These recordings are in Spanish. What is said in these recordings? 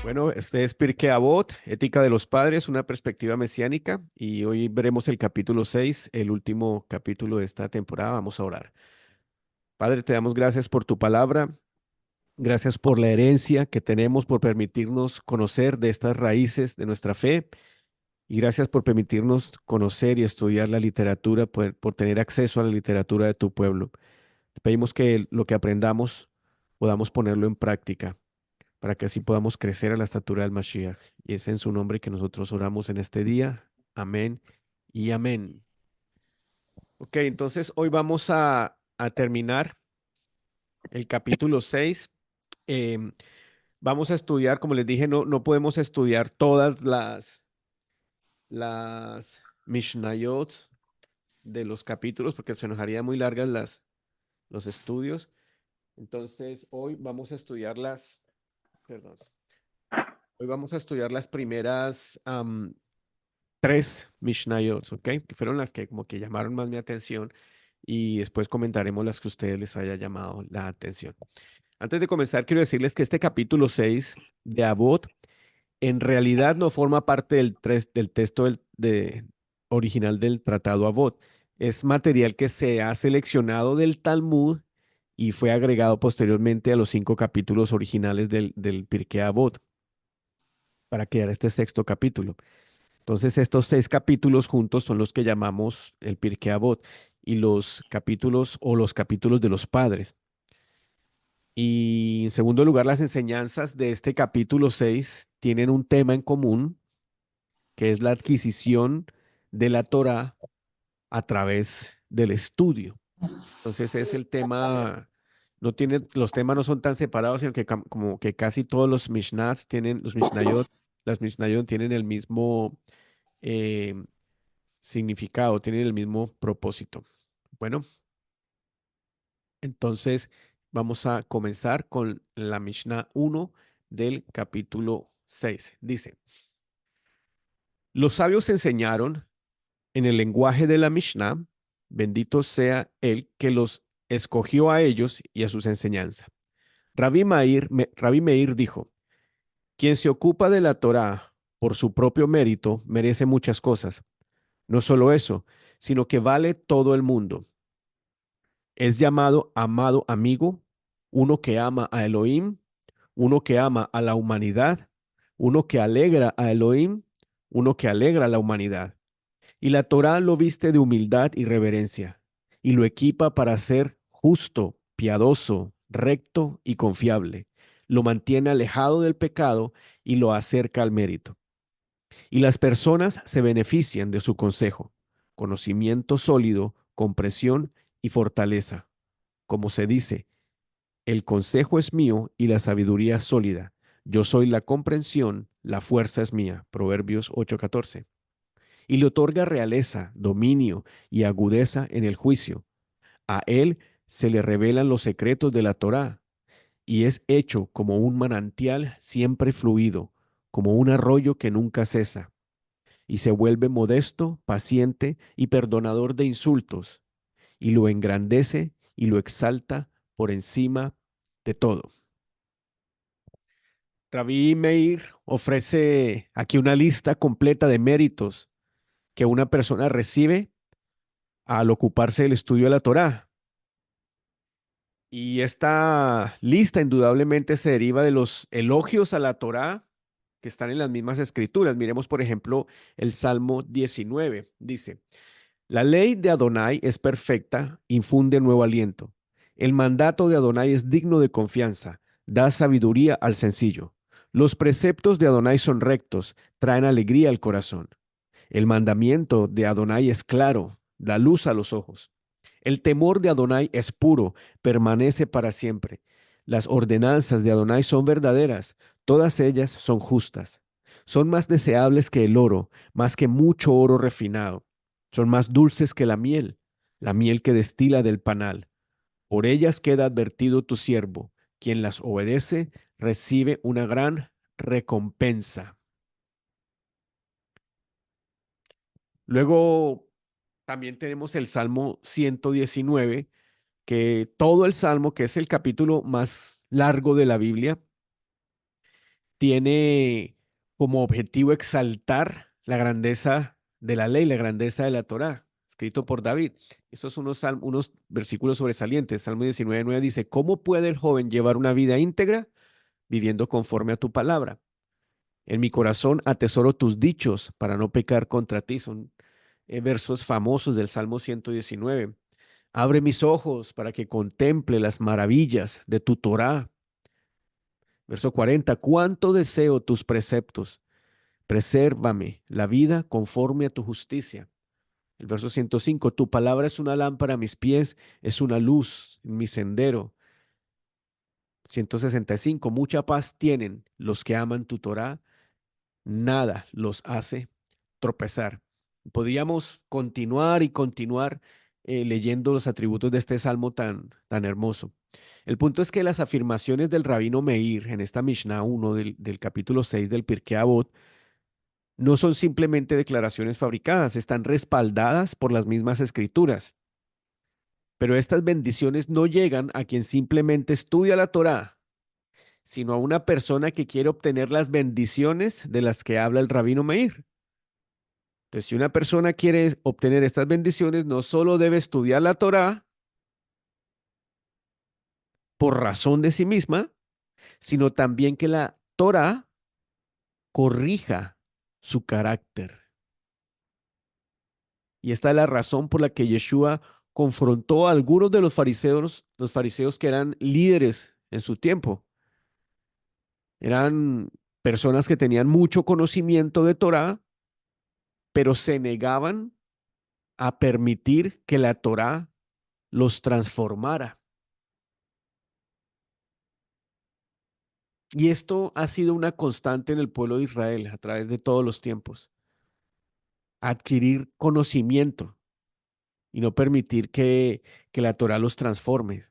Bueno, este es Pirkei Avot, Ética de los Padres, una perspectiva mesiánica, y hoy veremos el capítulo 6, el último capítulo de esta temporada. Vamos a orar. Padre, te damos gracias por tu palabra, gracias por la herencia que tenemos, por permitirnos conocer de estas raíces de nuestra fe, y gracias por permitirnos conocer y estudiar la literatura, por tener acceso a la literatura de tu pueblo. Te pedimos que lo que aprendamos podamos ponerlo en práctica para que así podamos crecer a la estatura del Mashiach. Y es en su nombre que nosotros oramos en este día. Amén y amén. Ok, entonces hoy vamos a terminar el capítulo 6. Em, Vamos a estudiar, como les dije, no podemos estudiar todas las Mishnayot de los capítulos porque se nos haría muy largas los estudios. Entonces hoy vamos a estudiar perdón, hoy vamos a estudiar las primeras tres Mishnayot, ¿ok? Que fueron las que como que llamaron más mi atención y después comentaremos las que a ustedes les haya llamado la atención. Antes de comenzar, quiero decirles que este capítulo 6 de Avot en realidad no forma parte del texto original del tratado Avot. Es material que se ha seleccionado del Talmud y fue agregado posteriormente a los 5 capítulos originales del Pirkei Avot para crear este sexto capítulo. Entonces, estos 6 capítulos juntos son los que llamamos el Pirkei Avot y los capítulos o los capítulos de los padres. Y en segundo lugar, las enseñanzas de este capítulo 6 tienen un tema en común, que es la adquisición de la Torá a través del estudio. Entonces, es el tema, no tiene, los temas no son tan separados, sino que como que casi todos los Mishnats tienen, los Mishnayot, las Mishnayot tienen el mismo eh, significado, tienen el mismo propósito. Bueno, entonces vamos a comenzar con la Mishnah 1 del capítulo 6. Dice, los sabios enseñaron en el lenguaje de la Mishnah, bendito sea él que los escogió a ellos y a sus enseñanzas. Rabbi Meir dijo, quien se ocupa de la Torá por su propio mérito merece muchas cosas. No solo eso, sino que vale todo el mundo. Es llamado amado amigo, uno que ama a Elohim, uno que ama a la humanidad, uno que alegra a Elohim, uno que alegra a la humanidad. Y la Torá lo viste de humildad y reverencia, y lo equipa para ser justo, piadoso, recto y confiable. Lo mantiene alejado del pecado y lo acerca al mérito. Y las personas se benefician de su consejo, conocimiento sólido, comprensión y fortaleza. Como se dice, el consejo es mío y la sabiduría es sólida. Yo soy la comprensión, la fuerza es mía. Proverbios 8:14. Y le otorga realeza, dominio y agudeza en el juicio. A él se le revelan los secretos de la Torá y es hecho como un manantial siempre fluido, como un arroyo que nunca cesa, y se vuelve modesto, paciente y perdonador de insultos, y lo engrandece y lo exalta por encima de todo. Rabí Meir ofrece aquí una lista completa de méritos que una persona recibe al ocuparse del estudio de la Torá. Y esta lista indudablemente se deriva de los elogios a la Torá que están en las mismas escrituras. Miremos, por ejemplo, el Salmo 19. Dice, la ley de Adonai es perfecta, infunde nuevo aliento. El mandato de Adonai es digno de confianza, da sabiduría al sencillo. Los preceptos de Adonai son rectos, traen alegría al corazón. El mandamiento de Adonai es claro, da luz a los ojos. El temor de Adonai es puro, permanece para siempre. Las ordenanzas de Adonai son verdaderas, todas ellas son justas. Son más deseables que el oro, más que mucho oro refinado. Son más dulces que la miel que destila del panal. Por ellas queda advertido tu siervo. Quien las obedece recibe una gran recompensa. Luego también tenemos el Salmo 119, que todo el Salmo, que es el capítulo más largo de la Biblia, tiene como objetivo exaltar la grandeza de la ley, la grandeza de la Torá, escrito por David. Esos son unos versículos sobresalientes. Salmo 19:9 dice, ¿cómo puede el joven llevar una vida íntegra viviendo conforme a tu palabra? En mi corazón atesoro tus dichos para no pecar contra ti. Son versos famosos del Salmo 119. Abre mis ojos para que contemple las maravillas de tu Torá. Verso 40. Cuánto deseo tus preceptos. Presérvame la vida conforme a tu justicia. El verso 105. Tu palabra es una lámpara a mis pies, es una luz en mi sendero. 165. Mucha paz tienen los que aman tu Torá, nada los hace tropezar. Podríamos continuar y continuar leyendo los atributos de este salmo tan hermoso. El punto es que las afirmaciones del rabino Meir en esta Mishnah 1 del capítulo 6 del Pirkei Avot no son simplemente declaraciones fabricadas, están respaldadas por las mismas escrituras. Pero estas bendiciones no llegan a quien simplemente estudia la Torá, sino a una persona que quiere obtener las bendiciones de las que habla el rabino Meir. Entonces, si una persona quiere obtener estas bendiciones, no solo debe estudiar la Torá por razón de sí misma, sino también que la Torá corrija su carácter. Y esta es la razón por la que Yeshua confrontó a algunos de los fariseos que eran líderes en su tiempo. Eran personas que tenían mucho conocimiento de Torá, pero se negaban a permitir que la Torá los transformara. Y esto ha sido una constante en el pueblo de Israel a través de todos los tiempos. Adquirir conocimiento y no permitir que la Torá los transforme.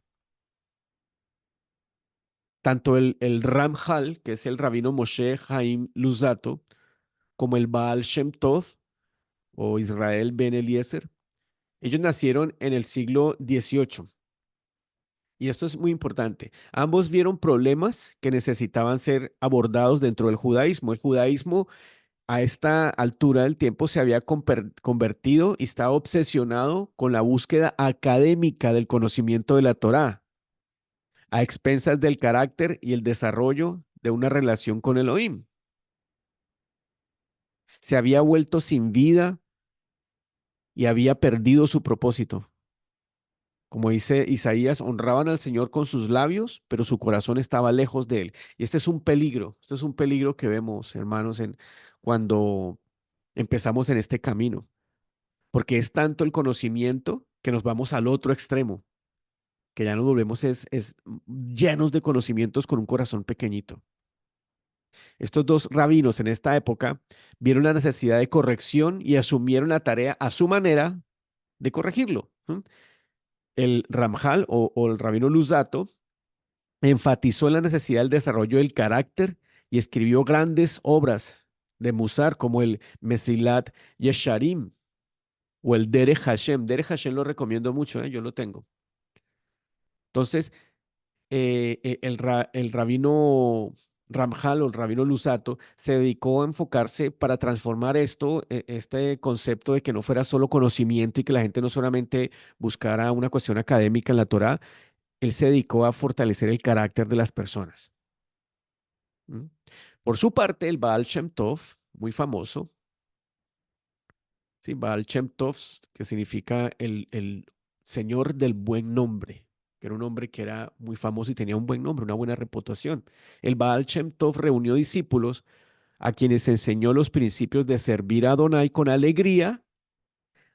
Tanto el Ramjal, que es el rabino Moshe Haim Luzzatto, como el Baal Shem Tov o Israel Ben Eliezer, ellos nacieron en el siglo XVIII. Y esto es muy importante. Ambos vieron problemas que necesitaban ser abordados dentro del judaísmo. El judaísmo a esta altura del tiempo se había convertido y estaba obsesionado con la búsqueda académica del conocimiento de la Torá, a expensas del carácter y el desarrollo de una relación con Elohim. Se había vuelto sin vida y había perdido su propósito. Como dice Isaías, honraban al Señor con sus labios, pero su corazón estaba lejos de él. Y este es un peligro, este es un peligro que vemos, hermanos, cuando empezamos en este camino, porque es tanto el conocimiento que nos vamos al otro extremo, que ya nos volvemos llenos de conocimientos con un corazón pequeñito. Estos dos rabinos en esta época vieron la necesidad de corrección y asumieron la tarea a su manera de corregirlo. El Ramjal o el rabino Luzzatto enfatizó la necesidad del desarrollo del carácter y escribió grandes obras de Musar como el Mesilat Yesharim o el Derech Hashem. Derech Hashem lo recomiendo mucho, yo lo tengo. Entonces, el rabino Ramjal o el rabino Luzzatto se dedicó a enfocarse para transformar este concepto de que no fuera solo conocimiento y que la gente no solamente buscara una cuestión académica en la Torá. Él se dedicó a fortalecer el carácter de las personas. ¿Mm? Por su parte, el Baal Shem Tov, muy famoso, ¿sí? Baal Shem Tov, que significa el señor del buen nombre, que era un hombre que era muy famoso y tenía un buen nombre, una buena reputación. El Baal Shem Tov reunió discípulos a quienes enseñó los principios de servir a Adonai con alegría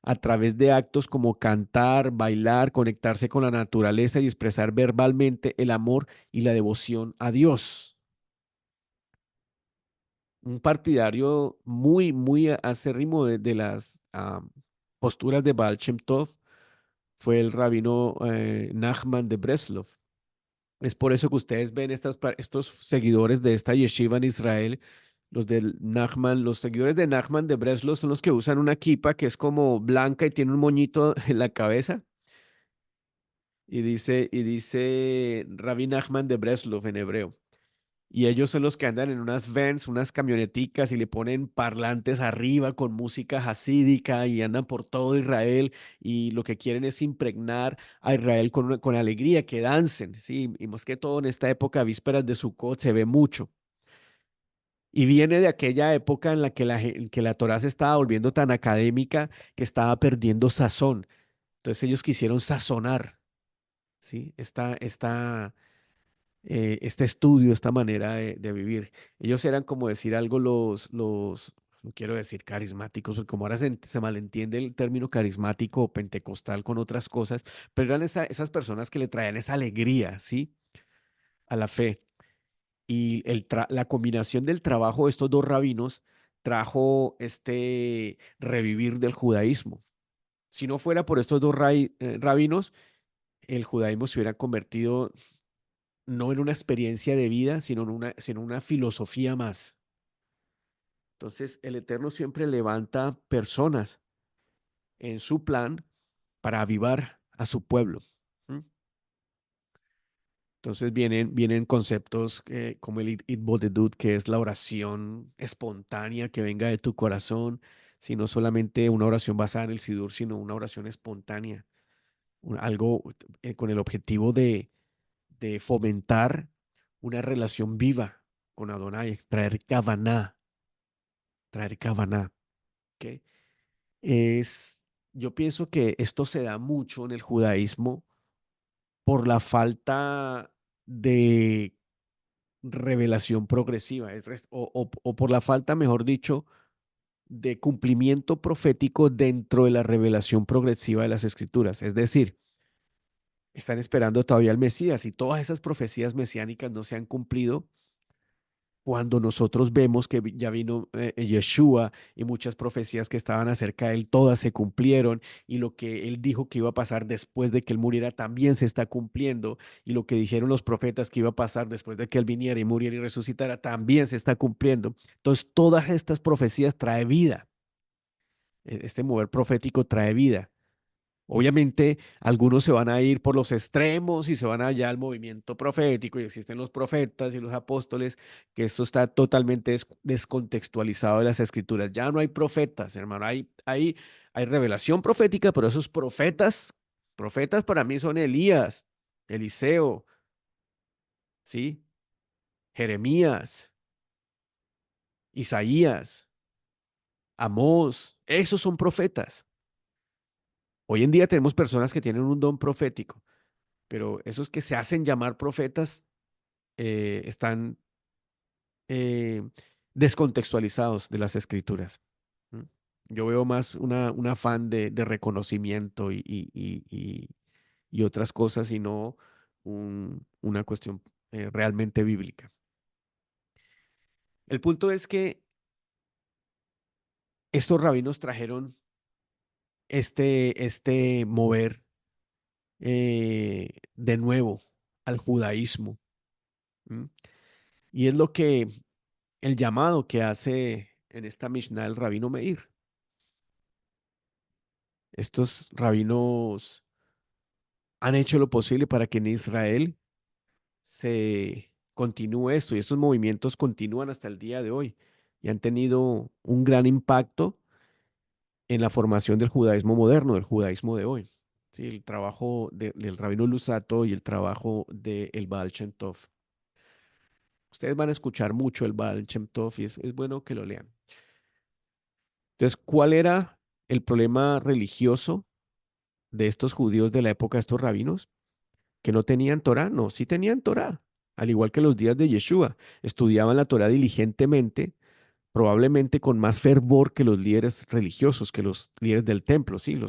a través de actos como cantar, bailar, conectarse con la naturaleza y expresar verbalmente el amor y la devoción a Dios. Un partidario muy acérrimo de las posturas de Baal Shem Tov fue el rabino Nachman de Breslov. Es por eso que ustedes ven estos seguidores de esta yeshiva en Israel, los seguidores de Nachman de Breslov son los que usan una kipa que es como blanca y tiene un moñito en la cabeza. Y dice Rabbi Nachman de Breslov en hebreo. Y ellos son los que andan en unas vans, unas camioneticas y le ponen parlantes arriba con música hasídica y andan por todo Israel y lo que quieren es impregnar a Israel con alegría, que dancen, ¿sí? Y más que todo en esta época, vísperas de Sukkot, se ve mucho. Y viene de aquella época en la que que la Torá se estaba volviendo tan académica que estaba perdiendo sazón. Entonces ellos quisieron sazonar, ¿sí? Este estudio, esta manera de vivir. Ellos eran como decir algo no quiero decir carismáticos, porque como ahora se malentiende el término carismático o pentecostal con otras cosas, pero eran esas personas que le traían esa alegría, ¿sí? A la fe. Y la combinación del trabajo de estos dos rabinos trajo este revivir del judaísmo. Si no fuera por estos dos rabinos, el judaísmo se hubiera convertido no en una experiencia de vida, sino en una filosofía más. Entonces, el Eterno siempre levanta personas en su plan para avivar a su pueblo. ¿Mm? Entonces vienen conceptos como el Itbodedut, que es la oración espontánea que venga de tu corazón, sino solamente una oración basada en el Sidur, sino una oración espontánea, algo con el objetivo de fomentar una relación viva con Adonai, traer Kavaná, ¿ok? Es, yo pienso que esto se da mucho en el judaísmo por la falta de revelación progresiva, o por la falta, mejor dicho, de cumplimiento profético dentro de la revelación progresiva de las escrituras. Es decir, están esperando todavía al Mesías y todas esas profecías mesiánicas no se han cumplido cuando nosotros vemos que ya vino Yeshua y muchas profecías que estaban acerca de él, todas se cumplieron y lo que él dijo que iba a pasar después de que él muriera también se está cumpliendo y lo que dijeron los profetas que iba a pasar después de que él viniera y muriera y resucitara también se está cumpliendo. Entonces, todas estas profecías trae vida. Este mover profético trae vida. Obviamente, algunos se van a ir por los extremos y se van allá al movimiento profético y existen los profetas y los apóstoles, que esto está totalmente descontextualizado de las escrituras. Ya no hay profetas, hermano, hay revelación profética, pero esos profetas para mí son Elías, Eliseo, ¿sí? Jeremías, Isaías, Amós, esos son profetas. Hoy en día tenemos personas que tienen un don profético, pero esos que se hacen llamar profetas están eh, descontextualizados de las escrituras. ¿Mm? Yo veo más un afán de reconocimiento y otras cosas y no una cuestión realmente bíblica. El punto es que estos rabinos trajeron este mover de nuevo al judaísmo. ¿Mm? Y es lo que el llamado que hace en esta Mishnah el rabino Meir. Estos rabinos han hecho lo posible para que en Israel se continúe esto y estos movimientos continúan hasta el día de hoy y han tenido un gran impacto en la formación del judaísmo moderno, del judaísmo de hoy. Sí, el trabajo del rabino Lusato y el trabajo del Baal Shem Tov. Ustedes van a escuchar mucho el Baal Shem Tov y es bueno que lo lean. Entonces, ¿cuál era el problema religioso de estos judíos de la época, de estos rabinos? Que no tenían Torá, no, sí tenían Torá, al igual que los días de Yeshua. Estudiaban la Torá diligentemente, probablemente con más fervor que los líderes religiosos, que los líderes del templo, sí,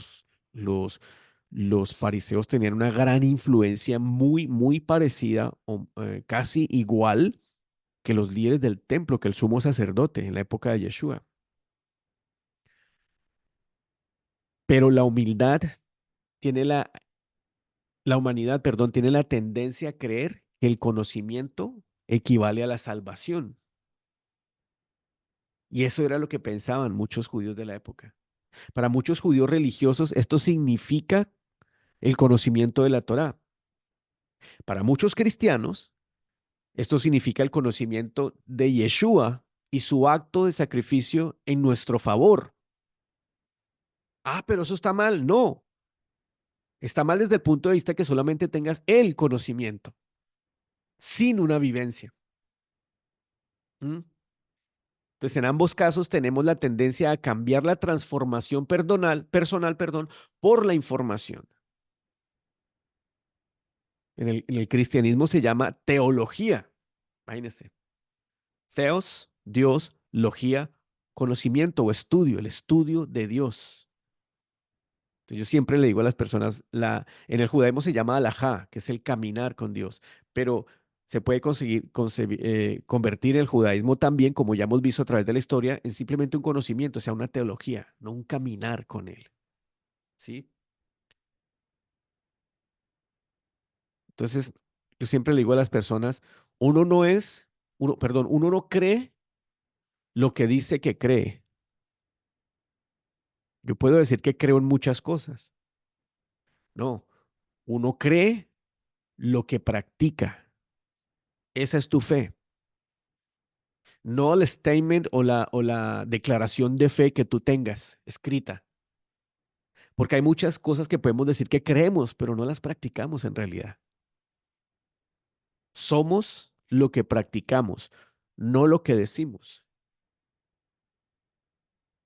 los fariseos tenían una gran influencia muy, muy parecida o casi igual que los líderes del templo, que el sumo sacerdote en la época de Yeshua. Pero la humildad tiene la humanidad, perdón, tiene la tendencia a creer que el conocimiento equivale a la salvación. Y eso era lo que pensaban muchos judíos de la época. Para muchos judíos religiosos, esto significa el conocimiento de la Torá. Para muchos cristianos, Esto significa el conocimiento de Yeshua y su acto de sacrificio en nuestro favor. Ah, pero eso está mal. No, está mal desde el punto de vista que solamente tengas el conocimiento, sin una vivencia. ¿Mm? Entonces, en ambos casos tenemos la tendencia a cambiar la transformación personal, perdón, por la información. En el cristianismo se llama teología. Imagínense. Theos, Dios, logía, conocimiento o estudio, el estudio de Dios. Entonces, yo siempre le digo a las personas, en el judaísmo se llama alajá, que es el caminar con Dios, pero se puede convertir el judaísmo también, como ya hemos visto a través de la historia, en simplemente un conocimiento, o sea, una teología, no un caminar con él. ¿Sí? Entonces, yo siempre le digo a las personas, uno no es, perdón, uno no cree lo que dice que cree. Yo puedo decir que creo en muchas cosas. No, uno cree lo que practica. Esa es tu fe. No el statement o la declaración de fe que tú tengas escrita. Porque hay muchas cosas que podemos decir que creemos, pero no las practicamos en realidad. Somos lo que practicamos, no lo que decimos.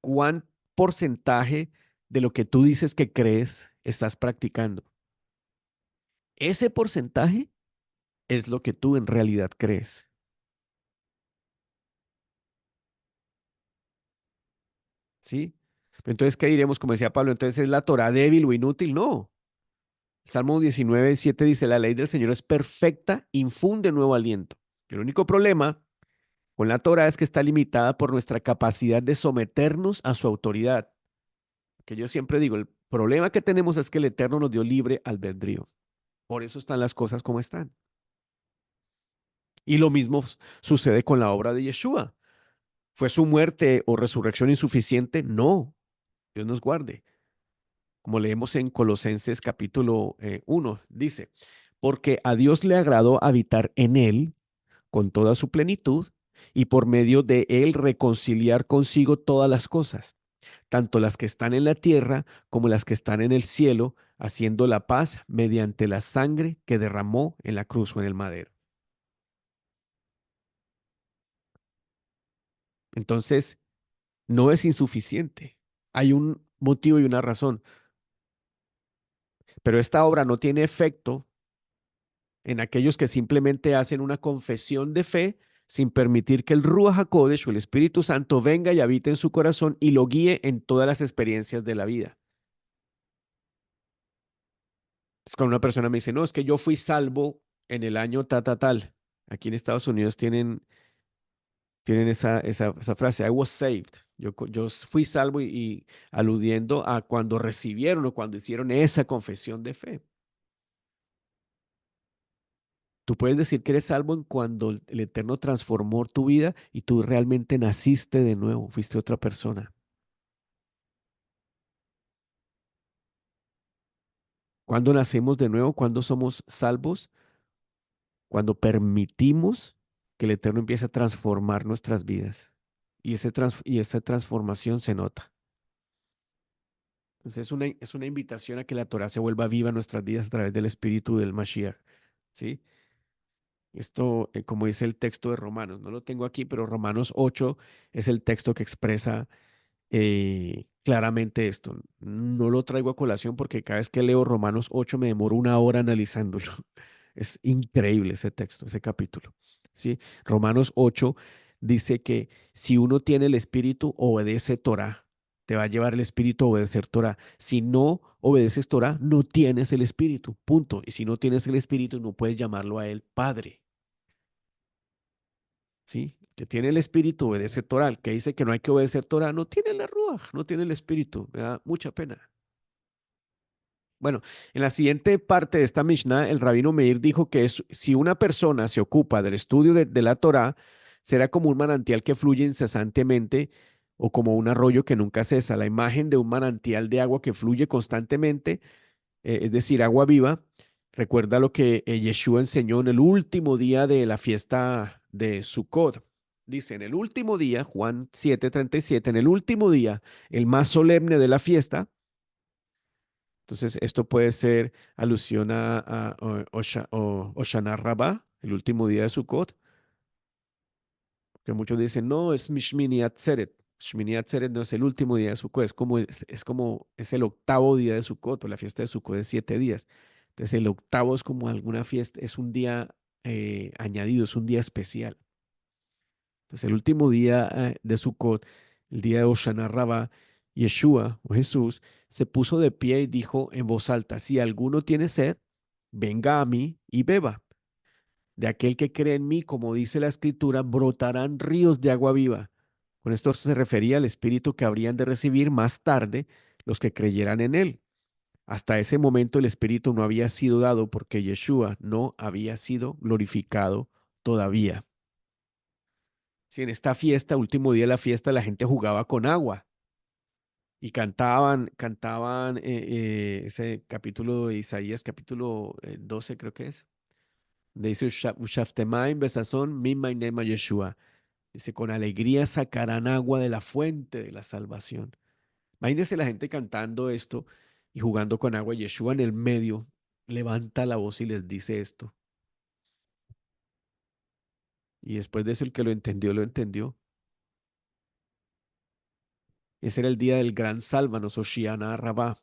¿Cuán porcentaje de lo que tú dices que crees estás practicando? Ese porcentaje es lo que tú en realidad crees. ¿Sí? Entonces, ¿qué diremos? Como decía Pablo, entonces es la Torah débil o inútil. No. El Salmo 19:7 dice, la ley del Señor es perfecta, infunde nuevo aliento. El único problema con la Torah es que está limitada por nuestra capacidad de someternos a su autoridad. Que yo siempre digo, el problema que tenemos es que el Eterno nos dio libre albedrío. Por eso están las cosas como están. Y lo mismo sucede con la obra de Yeshua. ¿Fue su muerte o resurrección insuficiente? No, Dios nos guarde. Como leemos en Colosenses capítulo 1, dice, porque a Dios le agradó habitar en él con toda su plenitud y por medio de él reconciliar consigo todas las cosas, tanto las que están en la tierra como las que están en el cielo, haciendo la paz mediante la sangre que derramó en la cruz o en el madero. Entonces, no es insuficiente. Hay un motivo y una razón, pero esta obra no tiene efecto en aquellos que simplemente hacen una confesión de fe sin permitir que el Ruach HaKodesh o el Espíritu Santo venga y habite en su corazón y lo guíe en todas las experiencias de la vida. Es cuando una persona me dice, no, es que yo fui salvo en el año tal. Aquí en Estados Unidos tienen esa frase, I was saved. Yo fui salvo y aludiendo a cuando recibieron o cuando hicieron esa confesión de fe. Tú puedes decir que eres salvo en cuando el Eterno transformó tu vida y tú realmente naciste de nuevo, fuiste otra persona. ¿Cuándo nacemos de nuevo? ¿Cuándo somos salvos? Cuando permitimos que el Eterno empiece a transformar nuestras vidas. Y esa transformación se nota. Entonces es una invitación a que la Torah se vuelva viva en nuestras vidas a través del espíritu del Mashiach. ¿Sí? Esto, como dice el texto de Romanos, no lo tengo aquí, pero Romanos 8 es el texto que expresa claramente esto. No lo traigo a colación porque cada vez que leo Romanos 8 me demoro una hora analizándolo. Es increíble ese texto, ese capítulo. ¿Sí? Romanos 8 dice que si uno tiene el espíritu, obedece Torah. Te va a llevar el espíritu a obedecer Torah. Si no obedeces Torah, no tienes el espíritu. Punto. Y si no tienes el espíritu, no puedes llamarlo a él Padre. ¿Sí? Que tiene el espíritu, obedece Torah. El que dice que no hay que obedecer Torah, no tiene la ruaj, no tiene el espíritu. Me da mucha pena. Bueno, en la siguiente parte de esta Mishnah, el rabino Meir dijo que si una persona se ocupa del estudio de la Torah, será como un manantial que fluye incesantemente o como un arroyo que nunca cesa. La imagen de un manantial de agua que fluye constantemente, es decir, agua viva, Recuerda lo que Yeshua enseñó en el último día de la fiesta de Sukkot. Dice, en el último día, Juan 7:37, en el último día, el más solemne de la fiesta. Entonces, esto puede ser alusión a Hoshana Rabbah, el último día de Sukkot, que muchos dicen, no, es Mishmini Atzeret. Shmini Atzeret no es el último día de Sukkot, es el octavo día de Sukkot, o la fiesta de Sukkot es 7 días. Entonces, el octavo es como alguna fiesta, es un día añadido, es un día especial. Entonces, el último día de Sukkot, el día de Hoshana Rabbah, Yeshua o Jesús se puso de pie y dijo en voz alta, si alguno tiene sed, venga a mí y beba. De aquel que cree en mí, como dice la escritura, brotarán ríos de agua viva. Con esto se refería al espíritu que habrían de recibir más tarde los que creyeran en él. Hasta ese momento el espíritu no había sido dado porque Yeshua no había sido glorificado todavía. Si en esta fiesta, último día de la fiesta, la gente jugaba con agua y cantaban ese capítulo de Isaías, capítulo 12 creo que es. Dice, Ushaftemaim besazón, mimainema Yeshua. Dice, con alegría sacarán agua de la fuente de la salvación. Imagínense la gente cantando esto y jugando con agua. Yeshua en el medio levanta la voz y les dice esto. Y después de eso, el que lo entendió, lo entendió. Ese era el día del gran sálvanos, Oshiana Rabbah.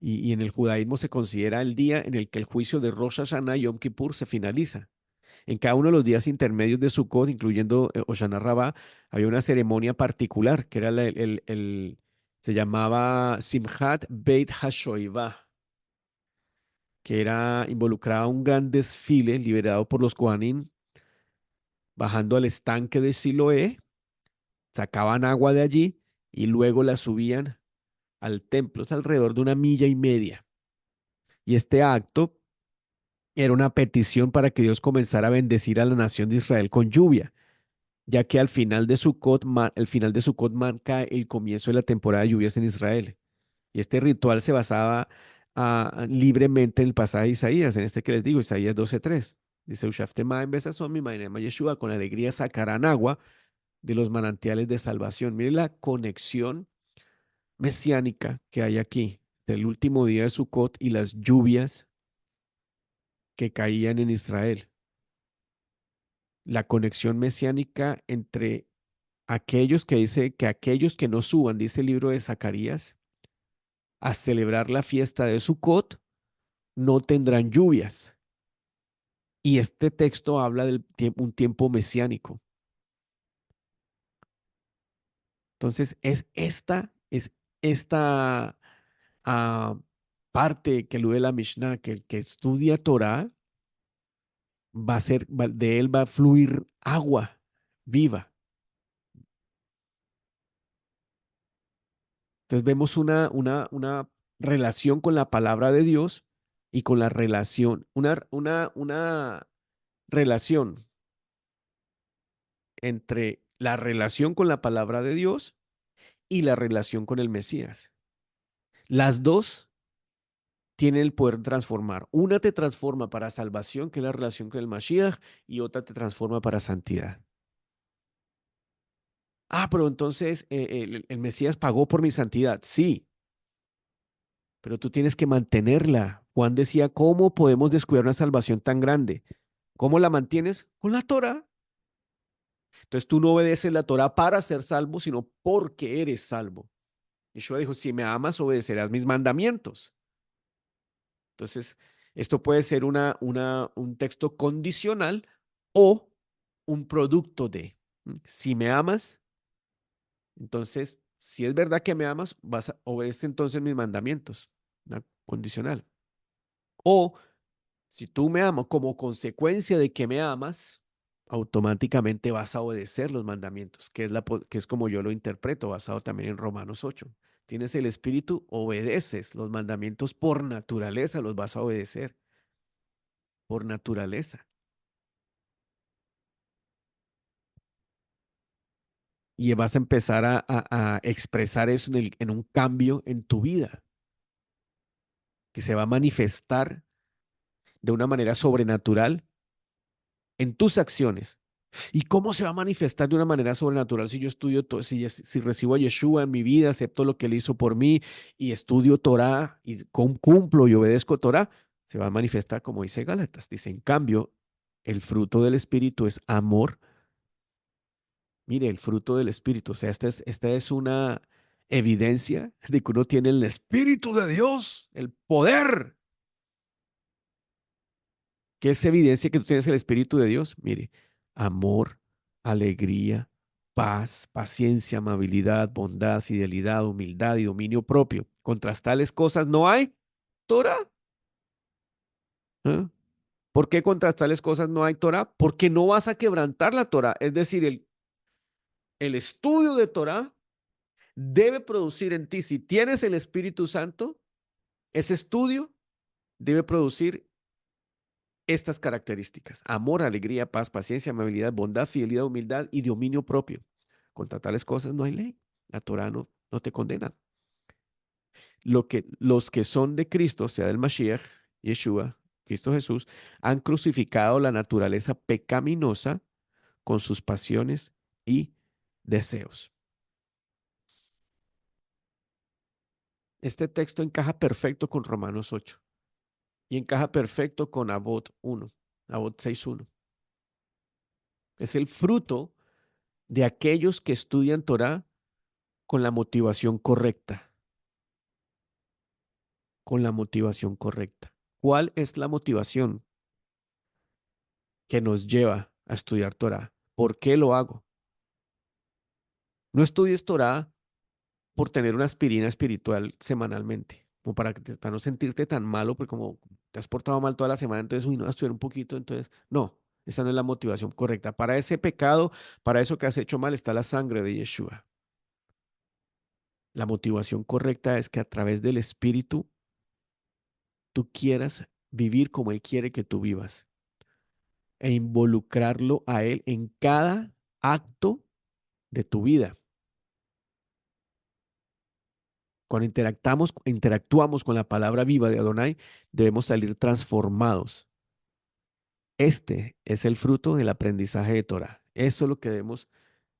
Y en el judaísmo se considera el día en el que el juicio de Rosh Hashanah y Yom Kippur se finaliza. En cada uno de los días intermedios de Sukkot, incluyendo Hoshana Rabbah, había una ceremonia particular que era se llamaba Simchat Beit HaShoivah, que era involucraba un gran desfile liderado por los Kohanim, bajando al estanque de Siloé, sacaban agua de allí y luego la subían al templo, es alrededor de 1,5 millas. Y este acto era una petición para que Dios comenzara a bendecir a la nación de Israel con lluvia, ya que al final de Sukkot, el final de Sukkot marca el comienzo de la temporada de lluvias en Israel. Y este ritual se basaba libremente en el pasaje de Isaías, en este que les digo, Isaías 12:3. Dice, Ushaftemaim besazón mi mainema Yeshua, con alegría sacarán agua de los manantiales de salvación. Mire la conexión mesiánica que hay aquí, del último día de Sukkot y las lluvias que caían en Israel. La conexión mesiánica entre aquellos que dice que aquellos que no suban, dice el libro de Zacarías, a celebrar la fiesta de Sukkot, no tendrán lluvias. Y este texto habla de un tiempo mesiánico. Entonces, es esta ah, parte que alude la Mishnah, que el que estudia Torah de él va a fluir agua viva. Entonces vemos una relación con la palabra de Dios y con la relación, una relación entre la relación con la palabra de Dios y la relación con el Mesías. Las dos tienen el poder transformar. Una te transforma para salvación, que es la relación con el Mashiach, y otra te transforma para santidad. Ah, pero entonces el Mesías pagó por mi santidad. Sí, pero tú tienes que mantenerla. Juan decía, ¿cómo podemos descuidar una salvación tan grande? ¿Cómo la mantienes? Con la Torah. Entonces tú no obedeces la Torah para ser salvo, sino porque eres salvo. Yeshua dijo, si me amas, obedecerás mis mandamientos. Entonces, esto puede ser un texto condicional o un producto de, si me amas, entonces, si es verdad que me amas, vas a obedecer entonces mis mandamientos, una condicional. O si tú me amas como consecuencia de que me amas, automáticamente vas a obedecer los mandamientos, que es como yo lo interpreto, basado también en Romanos 8. Tienes el espíritu, obedeces los mandamientos por naturaleza, los vas a obedecer por naturaleza. Y vas a empezar a expresar eso en un cambio en tu vida, que se va a manifestar de una manera sobrenatural en tus acciones. ¿Y cómo se va a manifestar de una manera sobrenatural si yo estudio, si recibo a Yeshua en mi vida, acepto lo que él hizo por mí y estudio Torah y cumplo y obedezco Torah? Se va a manifestar como dice Gálatas. Dice, en cambio, el fruto del Espíritu es amor. Mire, el fruto del Espíritu, o sea, esta es una evidencia de que uno tiene el Espíritu de Dios, el poder. ¿Qué es evidencia que tú tienes el Espíritu de Dios? Mire, amor, alegría, paz, paciencia, amabilidad, bondad, fidelidad, humildad y dominio propio. Contra tales cosas no hay Torah. ¿Ah? ¿Por qué contra tales cosas no hay Torah? Porque no vas a quebrantar la Torah. Es decir, el estudio de Torah debe producir en ti, si tienes el Espíritu Santo, ese estudio debe producir estas características: amor, alegría, paz, paciencia, amabilidad, bondad, fidelidad, humildad y dominio propio. Contra tales cosas no hay ley. La Torah no te condena. Los que son de Cristo, sea del Mashiach, Yeshua, Cristo Jesús, han crucificado la naturaleza pecaminosa con sus pasiones y deseos. Este texto encaja perfecto con Romanos 8 y encaja perfecto con Abot 1, Abot 6.1. Es el fruto de aquellos que estudian Torah con la motivación correcta, con la motivación correcta. ¿Cuál es la motivación que nos lleva a estudiar Torah? ¿Por qué lo hago? No estudies Torah por tener una aspirina espiritual semanalmente, como para no sentirte tan malo, porque como te has portado mal toda la semana, entonces, uy, no, a estudiar un poquito, entonces, no, esa no es la motivación correcta. Para ese pecado, para eso que has hecho mal, está la sangre de Yeshua. La motivación correcta es que a través del Espíritu tú quieras vivir como Él quiere que tú vivas e involucrarlo a Él en cada acto de tu vida. Cuando interactuamos con la palabra viva de Adonai, debemos salir transformados. Este es el fruto del aprendizaje de Torah. Eso es lo que debemos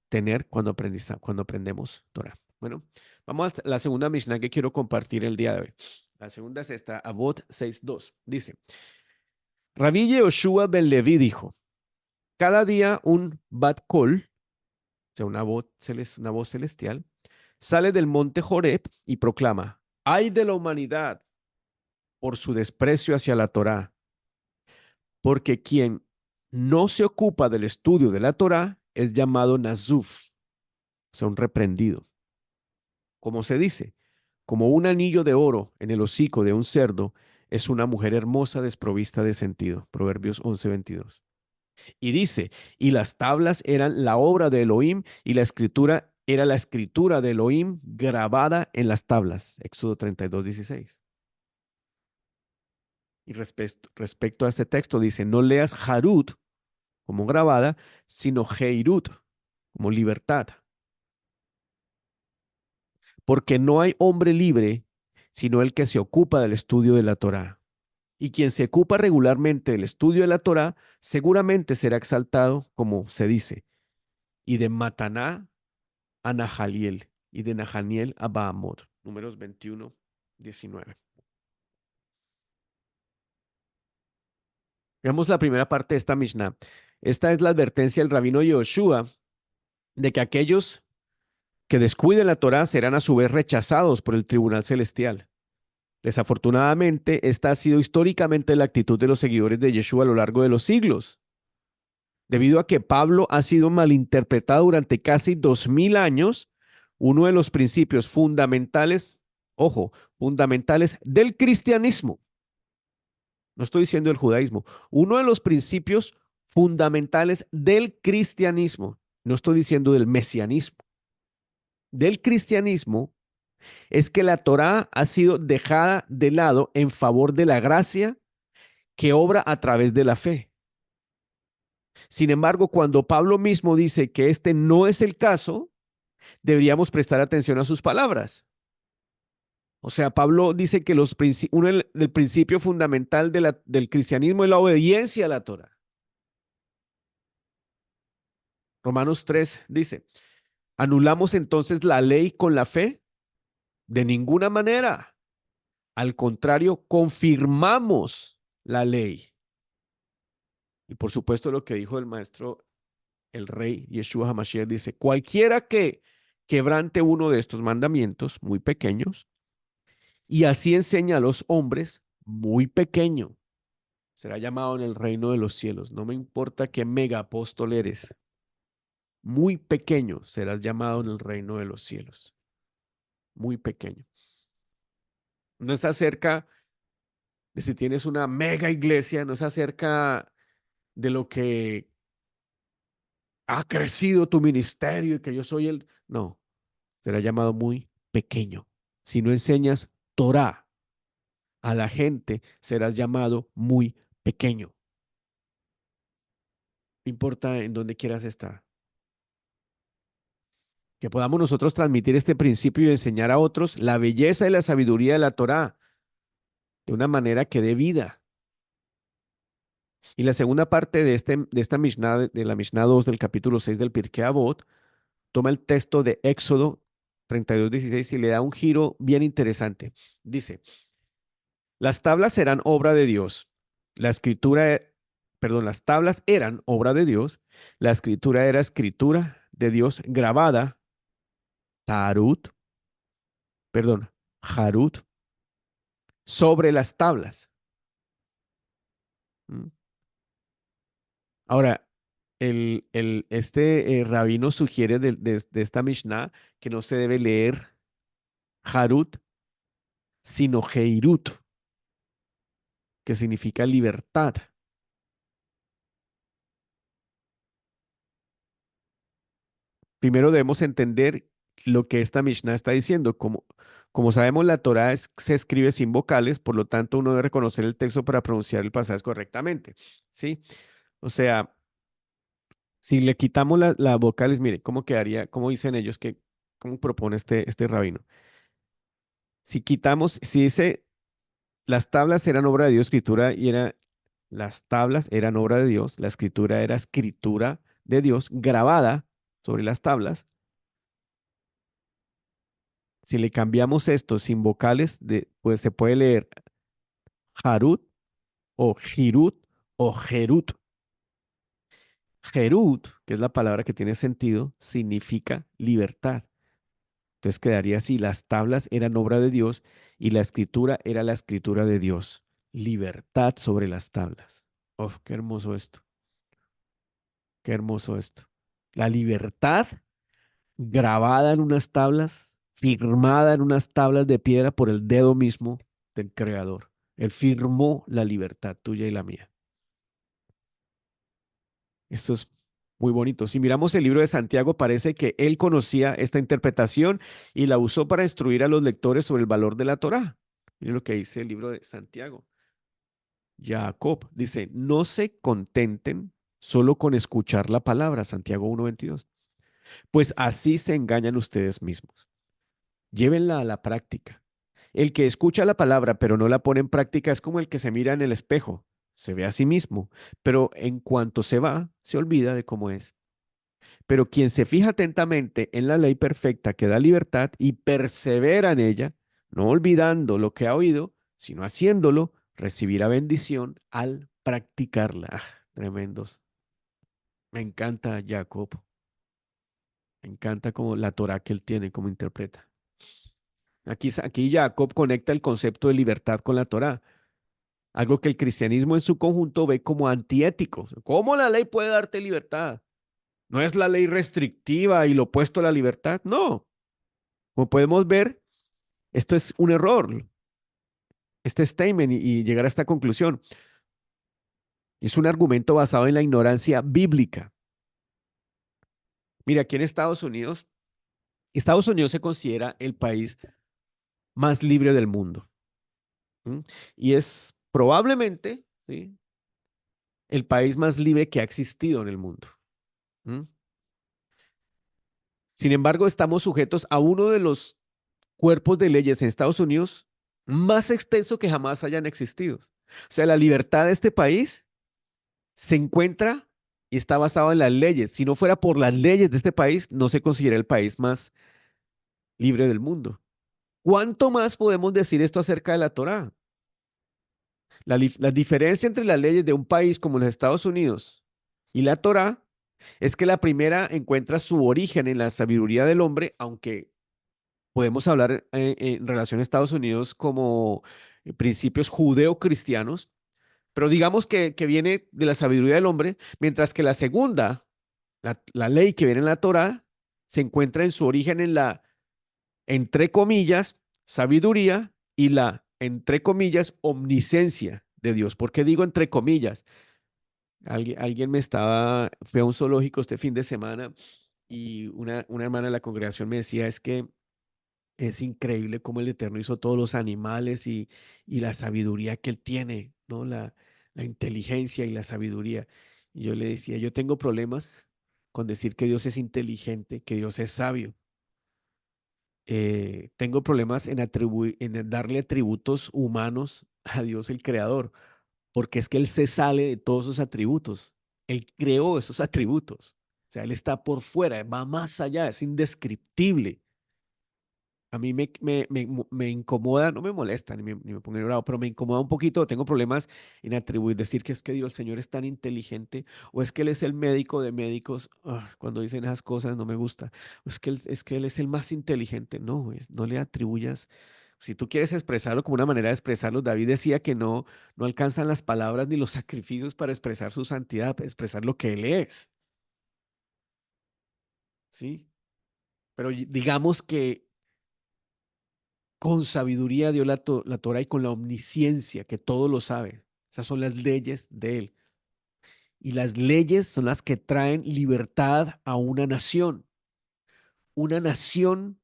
tener cuando aprendemos Torah. Bueno, vamos a la segunda Mishnah que quiero compartir el día de hoy. La segunda es esta, Avot 6.2. Dice, Rabbi Yehoshua ben Levi dijo, cada día un Bat Kol, o sea, una voz celestial, sale del monte Joreb y proclama, ¡ay de la humanidad por su desprecio hacia la Torá! Porque quien no se ocupa del estudio de la Torá es llamado Nazuf, o sea, un reprendido. Como se dice, como un anillo de oro en el hocico de un cerdo, es una mujer hermosa desprovista de sentido. Proverbios 11:22. Y dice, y las tablas eran la obra de Elohim y la escritura era la escritura de Elohim grabada en las tablas. Éxodo 32:16. Y respecto a este texto dice, no leas Harut como grabada, sino Heirut como libertad. Porque no hay hombre libre sino el que se ocupa del estudio de la Torá. Y quien se ocupa regularmente del estudio de la Torá seguramente será exaltado, como se dice, y de Mataná a Nahaliel y de Nahaniel a Bahamot. Números 21:19. Veamos la primera parte de esta Mishnah. Esta es la advertencia del rabino Yehoshua de que aquellos que descuiden la Torá serán a su vez rechazados por el tribunal celestial. Desafortunadamente, esta ha sido históricamente la actitud de los seguidores de Yeshua a lo largo de los siglos. Debido a que Pablo ha sido malinterpretado durante casi 2000 años, uno de los principios fundamentales, ojo, fundamentales del cristianismo, no estoy diciendo del judaísmo, uno de los principios fundamentales del cristianismo, no estoy diciendo del mesianismo, del cristianismo, es que la Torá ha sido dejada de lado en favor de la gracia que obra a través de la fe. Sin embargo, cuando Pablo mismo dice que este no es el caso, deberíamos prestar atención a sus palabras. O sea, Pablo dice que del principio fundamental del cristianismo es la obediencia a la Torah. Romanos 3 dice, ¿anulamos entonces la ley con la fe? De ninguna manera. Al contrario, confirmamos la ley. Y por supuesto lo que dijo el maestro, el rey Yeshua HaMashiach, dice, cualquiera que quebrante uno de estos mandamientos muy pequeños y así enseña a los hombres muy pequeño, será llamado en el reino de los cielos. No me importa qué mega apóstol eres, muy pequeño serás llamado en el reino de los cielos. Muy pequeño. No es acerca de si tienes una mega iglesia, no es acerca de lo que ha crecido tu ministerio y que yo soy el... No, será llamado muy pequeño. Si no enseñas Torah a la gente, serás llamado muy pequeño. No importa en dónde quieras estar. Que podamos nosotros transmitir este principio y enseñar a otros la belleza y la sabiduría de la Torah de una manera que dé vida. Y la segunda parte de esta Mishnah, de la Mishnah 2 del capítulo 6 del Pirkei Avot, toma el texto de Éxodo 32:16 y le da un giro bien interesante. Dice, las tablas serán obra de Dios. La escritura, perdón, las tablas eran obra de Dios. La escritura era escritura de Dios grabada, tarut, perdón, harut, sobre las tablas. ¿Mm? Ahora, este rabino sugiere de esta Mishnah que no se debe leer harut, sino heirut, que significa libertad. Primero debemos entender lo que esta Mishnah está diciendo. Como sabemos, la Torah se escribe sin vocales, por lo tanto uno debe reconocer el texto para pronunciar el pasaje correctamente. ¿Sí? O sea, si le quitamos las vocales, mire, ¿cómo quedaría? ¿Cómo dicen ellos que, cómo propone este rabino? Si quitamos, si dice, las tablas eran obra de Dios, escritura, las tablas eran obra de Dios, la escritura era escritura de Dios grabada sobre las tablas. Si le cambiamos esto sin vocales, pues se puede leer Harut o Hirut o Jerut. Jerut, que es la palabra que tiene sentido, significa libertad. Entonces quedaría así, las tablas eran obra de Dios y la escritura era la escritura de Dios. Libertad sobre las tablas. Uf, qué hermoso esto, qué hermoso esto. La libertad grabada en unas tablas, firmada en unas tablas de piedra por el dedo mismo del Creador. Él firmó la libertad tuya y la mía. Esto es muy bonito. Si miramos el libro de Santiago, parece que él conocía esta interpretación y la usó para instruir a los lectores sobre el valor de la Torá. Miren lo que dice el libro de Santiago. Jacob dice, no se contenten solo con escuchar la palabra, Santiago 1:22, pues así se engañan ustedes mismos. Llévenla a la práctica. El que escucha la palabra pero no la pone en práctica es como el que se mira en el espejo, se ve a sí mismo, pero en cuanto se va, se olvida de cómo es. Pero quien se fija atentamente en la ley perfecta que da libertad y persevera en ella, no olvidando lo que ha oído, sino haciéndolo, recibirá bendición al practicarla. Ah, tremendos. Me encanta Jacob. Me encanta como la Torah que él tiene, cómo interpreta. Aquí Jacob conecta el concepto de libertad con la Torah, algo que el cristianismo en su conjunto ve como antiético. ¿Cómo la ley puede darte libertad? ¿No es la ley restrictiva y lo opuesto a la libertad? No. Como podemos ver, esto es un error, este statement y llegar a esta conclusión. Es un argumento basado en la ignorancia bíblica. Mira, aquí en Estados Unidos se considera el país más libre del mundo. ¿Mm? Y es probablemente, ¿sí?, el país más libre que ha existido en el mundo. ¿Mm? Sin embargo, estamos sujetos a uno de los cuerpos de leyes en Estados Unidos más extenso que jamás hayan existido. O sea, la libertad de este país se encuentra y está basado en las leyes. Si no fuera por las leyes de este país, no se considera el país más libre del mundo. ¿Cuánto más podemos decir esto acerca de la Torá? La diferencia entre las leyes de un país como los Estados Unidos y la Torá es que la primera encuentra su origen en la sabiduría del hombre, aunque podemos hablar en relación a Estados Unidos como principios judeo-cristianos, pero digamos que viene de la sabiduría del hombre, mientras que la segunda, la ley que viene en la Torá, se encuentra en su origen en la, entre comillas, sabiduría y la, entre comillas, omnisciencia de Dios. ¿Por qué digo entre comillas? Alguien me estaba, fue a un zoológico este fin de semana y una hermana de la congregación me decía, es que es increíble cómo el Eterno hizo todos los animales y la sabiduría que Él tiene, ¿no? La inteligencia y la sabiduría. Y yo le decía, yo tengo problemas con decir que Dios es inteligente, que Dios es sabio. Tengo problemas en darle atributos humanos a Dios el Creador, porque es que Él se sale de todos esos atributos. Él creó esos atributos. O sea, Él está por fuera, va más allá, es indescriptible. A mí me incomoda, no me molesta ni me pone bravo, pero me incomoda un poquito. Tengo problemas en atribuir, decir que es que Dios, el Señor es tan inteligente, o es que Él es el médico de médicos. Cuando dicen esas cosas no me gusta. O es que Él es el más inteligente. No, no le atribuyas. Si tú quieres expresarlo como una manera de expresarlo, David decía que no alcanzan las palabras ni los sacrificios para expresar su santidad, para expresar lo que Él es. ¿Sí? Pero digamos que con sabiduría dio la Torah y con la omnisciencia, que todo lo sabe. Esas son las leyes de Él. Y las leyes son las que traen libertad a una nación. Una nación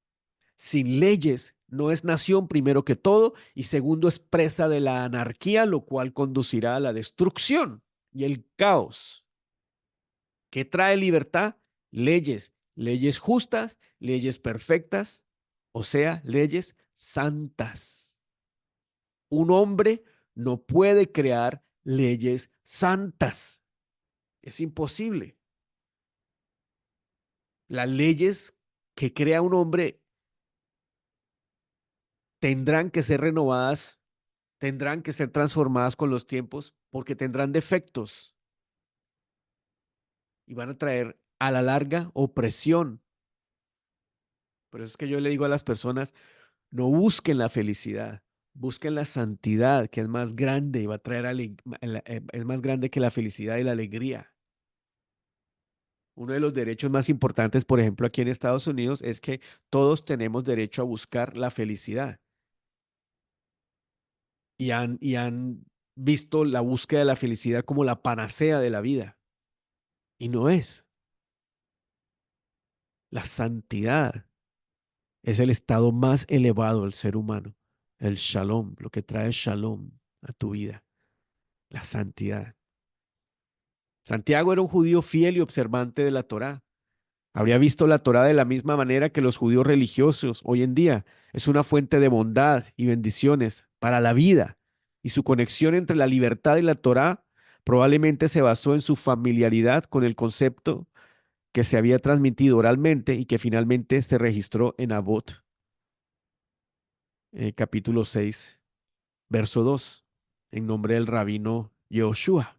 sin leyes no es nación, primero que todo, y segundo, es presa de la anarquía, lo cual conducirá a la destrucción y el caos. ¿Qué trae libertad? Leyes, leyes justas, leyes perfectas, o sea, leyes santas. Un hombre no puede crear leyes santas. Es imposible. Las leyes que crea un hombre tendrán que ser renovadas, tendrán que ser transformadas con los tiempos, porque tendrán defectos y van a traer a la larga opresión. Por eso es que yo le digo a las personas, no busquen la felicidad, busquen la santidad, que es más grande y va a traer, es más grande que la felicidad y la alegría. Uno de los derechos más importantes, por ejemplo, aquí en Estados Unidos, es que todos tenemos derecho a buscar la felicidad y han visto la búsqueda de la felicidad como la panacea de la vida. Y no es. La santidad es el estado más elevado del ser humano. El shalom, lo que trae shalom a tu vida. La santidad. Santiago era un judío fiel y observante de la Torá. Habría visto la Torá de la misma manera que los judíos religiosos hoy en día. Es una fuente de bondad y bendiciones para la vida. Y su conexión entre la libertad y la Torá probablemente se basó en su familiaridad con el concepto que se había transmitido oralmente y que finalmente se registró en Avot, capítulo 6, verso 2, en nombre del rabino Yehoshua.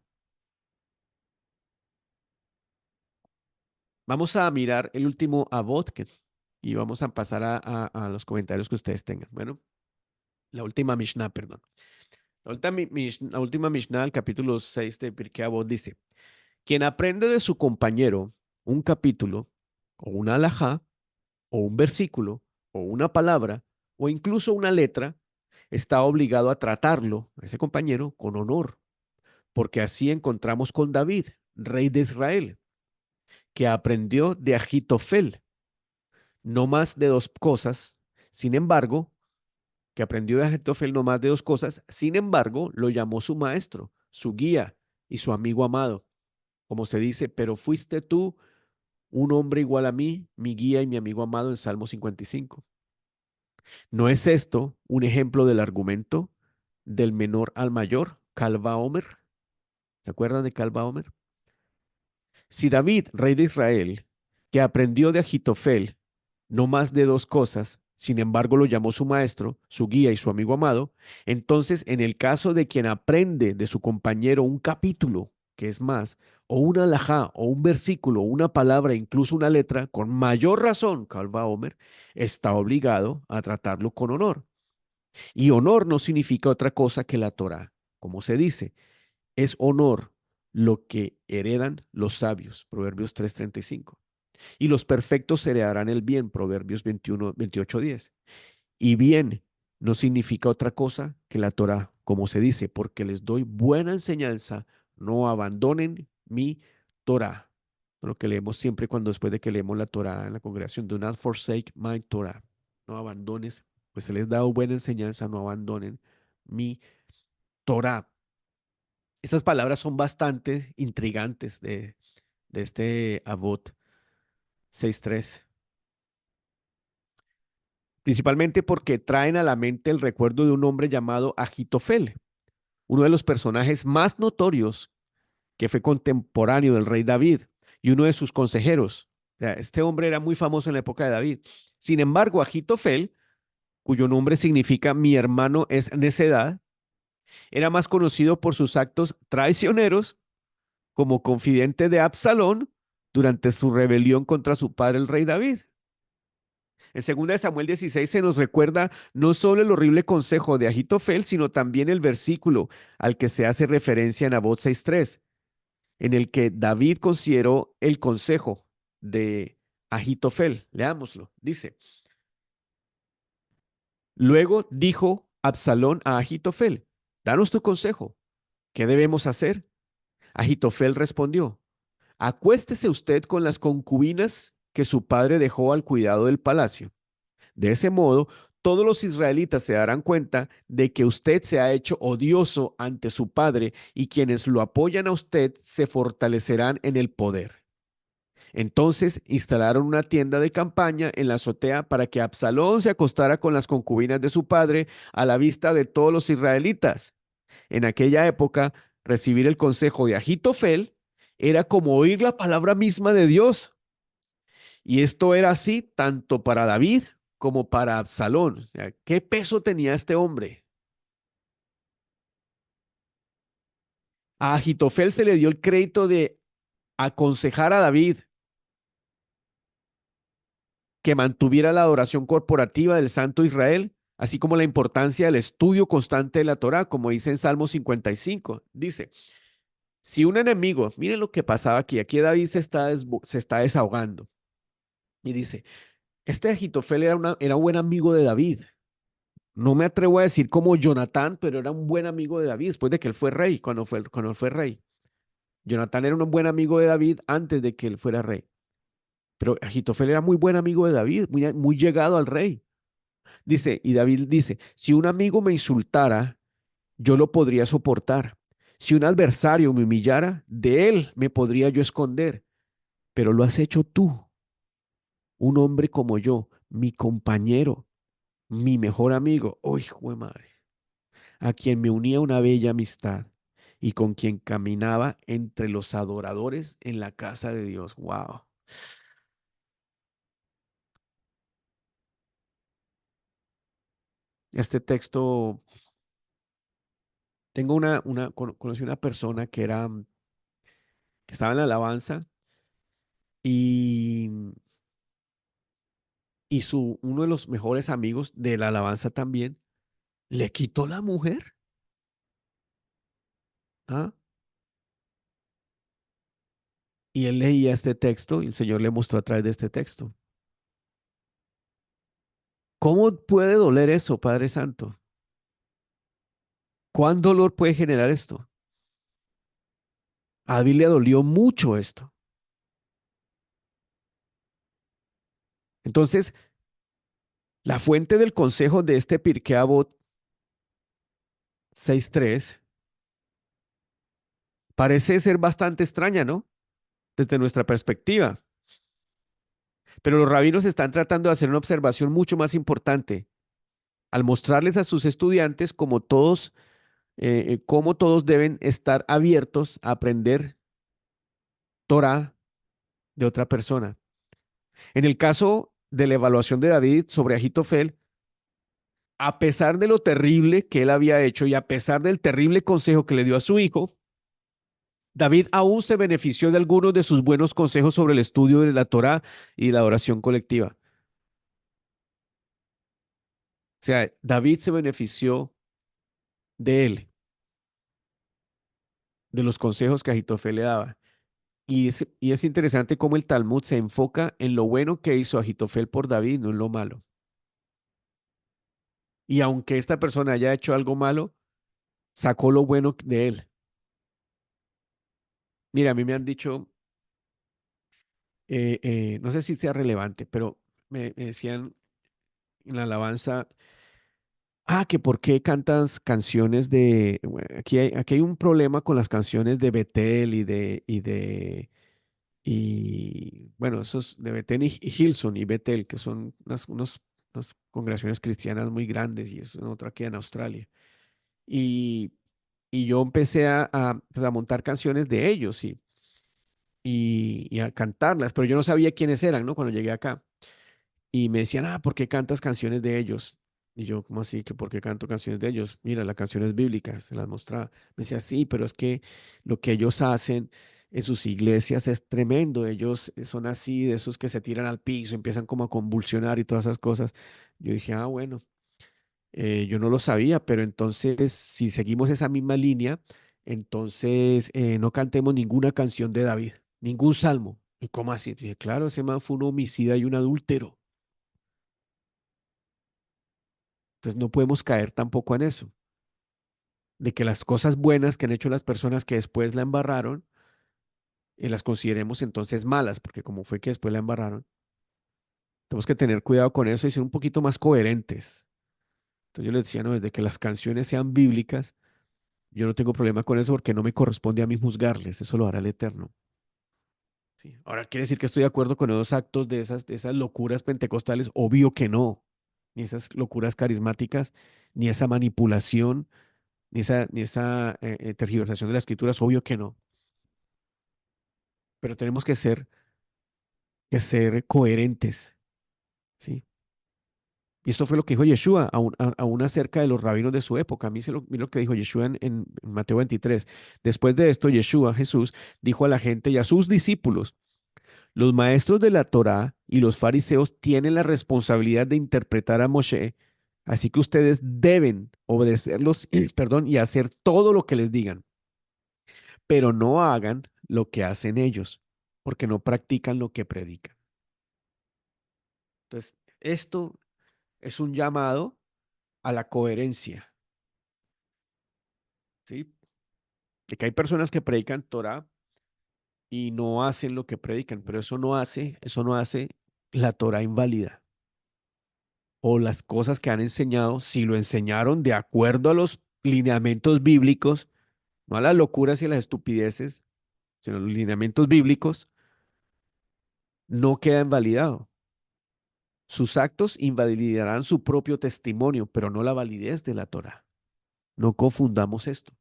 Vamos a mirar el último Avot y vamos a pasar a los comentarios que ustedes tengan. Bueno. La última Mishnah, perdón. La última Mishnah, el capítulo 6 de Pirkei Avot dice, quien aprende de su compañero un capítulo, o una alajá, o un versículo, o una palabra, o incluso una letra, está obligado a tratarlo, a ese compañero, con honor, porque así encontramos con David, rey de Israel, que aprendió de Agitofel, no más de dos cosas, sin embargo, que aprendió de Agitofel no más de dos cosas, sin embargo, lo llamó su maestro, su guía y su amigo amado. Como se dice, pero fuiste tú un hombre igual a mí, mi guía y mi amigo amado en Salmo 55. ¿No es esto un ejemplo del argumento del menor al mayor, Calva Omer? ¿Se acuerdan de Calva Omer? Si David, rey de Israel, que aprendió de Agitofel no más de dos cosas, sin embargo lo llamó su maestro, su guía y su amigo amado, entonces en el caso de quien aprende de su compañero un capítulo, que es más, o una alajá, o un versículo, o una palabra, incluso una letra, con mayor razón, Calva Omer, está obligado a tratarlo con honor. Y honor no significa otra cosa que la Torá. Como se dice, es honor lo que heredan los sabios, Proverbios 3:35. Y los perfectos heredarán el bien, Proverbios 21, 28:10. Y bien no significa otra cosa que la Torá, como se dice, porque les doy buena enseñanza, no abandonen mi Torá. Lo que leemos siempre cuando después de que leemos la Torá en la congregación, do not forsake my Torah. No abandones, pues se les da buena enseñanza, no abandonen mi Torá. Esas palabras son bastante intrigantes de este Avot 6:3. Principalmente porque traen a la mente el recuerdo de un hombre llamado Agitofel, uno de los personajes más notorios que fue contemporáneo del rey David y uno de sus consejeros. O sea, este hombre era muy famoso en la época de David. Sin embargo, Agitofel, cuyo nombre significa mi hermano es necedad, era más conocido por sus actos traicioneros como confidente de Absalón durante su rebelión contra su padre, el rey David. En 2 Samuel 16 se nos recuerda no solo el horrible consejo de Agitofel, sino también el versículo al que se hace referencia en Nabot 6:3, en el que David consideró el consejo de Agitofel. Leámoslo. Dice, luego dijo Absalón a Agitofel, danos tu consejo. ¿Qué debemos hacer? Agitofel respondió, acuéstese usted con las concubinas que su padre dejó al cuidado del palacio. De ese modo, todos los israelitas se darán cuenta de que usted se ha hecho odioso ante su padre y quienes lo apoyan a usted se fortalecerán en el poder. Entonces instalaron una tienda de campaña en la azotea para que Absalón se acostara con las concubinas de su padre a la vista de todos los israelitas. En aquella época, recibir el consejo de Agitofel era como oír la palabra misma de Dios. Y esto era así tanto para David como para Absalón. O sea, ¿qué peso tenía este hombre? A Agitofel se le dio el crédito de aconsejar a David que mantuviera la adoración corporativa del Santo Israel, así como la importancia del estudio constante de la Torá, como dice en Salmo 55. Dice, si un enemigo, miren lo que pasaba aquí David se está desahogando y dice, este Agitofel era un buen amigo de David. No me atrevo a decir como Jonatán, pero era un buen amigo de David después de que él fue rey, cuando él fue rey. Jonatán era un buen amigo de David antes de que él fuera rey. Pero Agitofel era muy buen amigo de David, muy llegado al rey. Dice, y David dice, si un amigo me insultara, yo lo podría soportar. Si un adversario me humillara, de él me podría yo esconder. Pero lo has hecho tú, un hombre como yo, mi compañero, mi mejor amigo. ¡Uy, jue madre! A quien me unía una bella amistad y con quien caminaba entre los adoradores en la casa de Dios. ¡Wow! Este texto, conocí una persona que estaba en la alabanza y, uno de los mejores amigos de la alabanza también le quitó la mujer. ¿Ah? Y él leía este texto y el Señor le mostró a través de este texto. ¿Cómo puede doler eso, Padre Santo? ¿Cuán dolor puede generar esto? A David le dolió mucho esto. Entonces, la fuente del consejo de este Pirkei Avot 6:3 parece ser bastante extraña, ¿no? Desde nuestra perspectiva. Pero los rabinos están tratando de hacer una observación mucho más importante. al mostrarles a sus estudiantes cómo todos deben estar abiertos a aprender Torah de otra persona. En el caso de la evaluación de David sobre Agitofel, a pesar de lo terrible que él había hecho y a pesar del terrible consejo que le dio a su hijo, David aún se benefició de algunos de sus buenos consejos sobre el estudio de la Torá y la oración colectiva. O sea, David se benefició de él, de los consejos que Agitofel le daba. Y es interesante cómo el Talmud se enfoca en lo bueno que hizo Agitofel por David, no en lo malo. Y aunque esta persona haya hecho algo malo, sacó lo bueno de él. Mira, a mí me han dicho, no sé si sea relevante, pero me decían en la alabanza, que por qué cantas canciones de, bueno, aquí hay un problema con las canciones de Betel y bueno, esos de Betel y Hillsong y Betel, que son unas congregaciones cristianas muy grandes y es otra aquí en Australia. Y, y yo empecé pues, a montar canciones de ellos y a cantarlas, pero yo no sabía quiénes eran, ¿no? Cuando llegué acá. Y me decían, ¿por qué cantas canciones de ellos? Y yo, ¿cómo así? ¿Que por qué canto canciones de ellos? Mira, la canción es bíblica, se las mostraba. Me decía, sí, pero es que lo que ellos hacen en sus iglesias es tremendo. Ellos son así, de esos que se tiran al piso, empiezan como a convulsionar y todas esas cosas. Yo dije, bueno, yo no lo sabía, pero entonces, si seguimos esa misma línea, entonces no cantemos ninguna canción de David, ningún salmo. ¿Y cómo así? Dije, claro, ese man fue un homicida y un adúltero. Entonces no podemos caer tampoco en eso, de que las cosas buenas que han hecho las personas que después la embarraron, las consideremos entonces malas, porque como fue que después la embarraron, tenemos que tener cuidado con eso y ser un poquito más coherentes. Entonces yo les decía, no, desde que las canciones sean bíblicas, yo no tengo problema con eso porque no me corresponde a mí juzgarles, eso lo hará el Eterno. ¿Sí? Ahora, ¿quiere decir que estoy de acuerdo con esos actos de esas locuras pentecostales? Obvio que no. Ni esas locuras carismáticas, ni esa manipulación, ni esa tergiversación de las escrituras, obvio que no. Pero tenemos que ser coherentes, ¿sí? Y esto fue lo que dijo Yeshua aún acerca de los rabinos de su época. Mira lo que dijo Yeshua en Mateo 23. Después de esto, Yeshua, Jesús, dijo a la gente y a sus discípulos, los maestros de la Torá y los fariseos tienen la responsabilidad de interpretar a Moshe, así que ustedes deben obedecerlos, perdón, y hacer todo lo que les digan, pero no hagan lo que hacen ellos, porque no practican lo que predican. Entonces, esto es un llamado a la coherencia, ¿sí? De que hay personas que predican Torah y no hacen lo que predican, pero eso no hace la Torah inválida. O las cosas que han enseñado, si lo enseñaron de acuerdo a los lineamientos bíblicos, no a las locuras y a las estupideces, sino a los lineamientos bíblicos, no queda invalidado. Sus actos invalidarán su propio testimonio, pero no la validez de la Torah. No confundamos esto.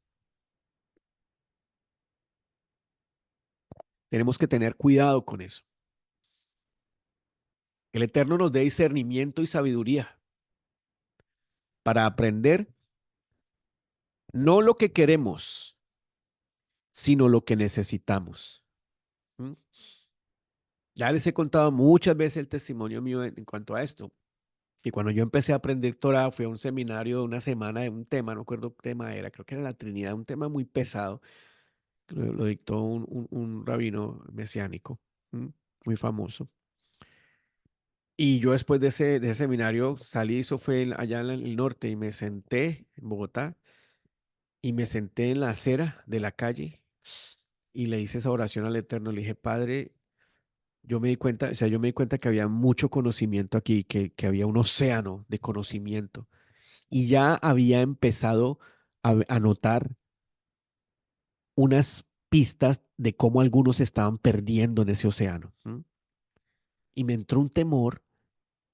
Tenemos que tener cuidado con eso. El Eterno nos dé discernimiento y sabiduría para aprender no lo que queremos, sino lo que necesitamos. ¿Mm? Ya les he contado muchas veces el testimonio mío en cuanto a esto. Y cuando yo empecé a aprender Torah, fui a un seminario de una semana de un tema, no recuerdo qué tema era, creo que era la Trinidad, un tema muy pesado. Lo dictó un rabino mesiánico, muy famoso. Y yo después de ese seminario salí, eso fue allá en el norte, y me senté en Bogotá, y me senté en la acera de la calle y le hice esa oración al Eterno. Le dije, Padre, yo me di cuenta, o sea, yo me di cuenta que había mucho conocimiento aquí, que había un océano de conocimiento. Y ya había empezado a notar unas pistas de cómo algunos se estaban perdiendo en ese océano. Y me entró un temor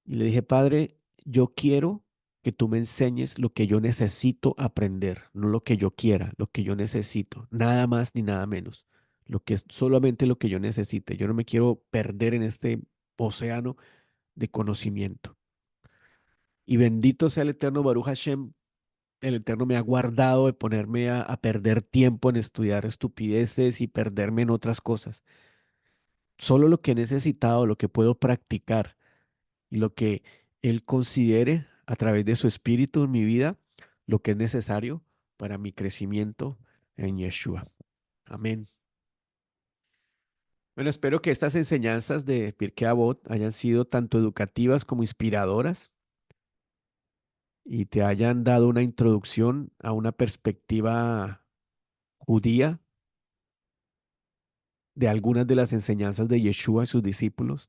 y le dije, Padre, yo quiero que tú me enseñes lo que yo necesito aprender, no lo que yo quiera, lo que yo necesito, nada más ni nada menos, lo que es solamente lo que yo necesite. Yo no me quiero perder en este océano de conocimiento. Y bendito sea el Eterno Baruch Hashem, el Eterno me ha guardado de ponerme a perder tiempo en estudiar estupideces y perderme en otras cosas. Solo lo que he necesitado, lo que puedo practicar y lo que Él considere a través de su espíritu en mi vida, lo que es necesario para mi crecimiento en Yeshua. Amén. Bueno, espero que estas enseñanzas de Pirkei Avot hayan sido tanto educativas como inspiradoras y te hayan dado una introducción a una perspectiva judía de algunas de las enseñanzas de Yeshua y sus discípulos.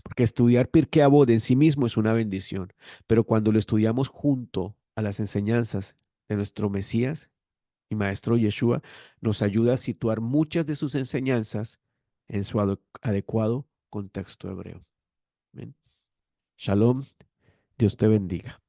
Porque estudiar Pirkei Avot en sí mismo es una bendición, pero cuando lo estudiamos junto a las enseñanzas de nuestro Mesías y Maestro Yeshua, nos ayuda a situar muchas de sus enseñanzas en su adecuado contexto hebreo. Amén. Shalom, Dios te bendiga.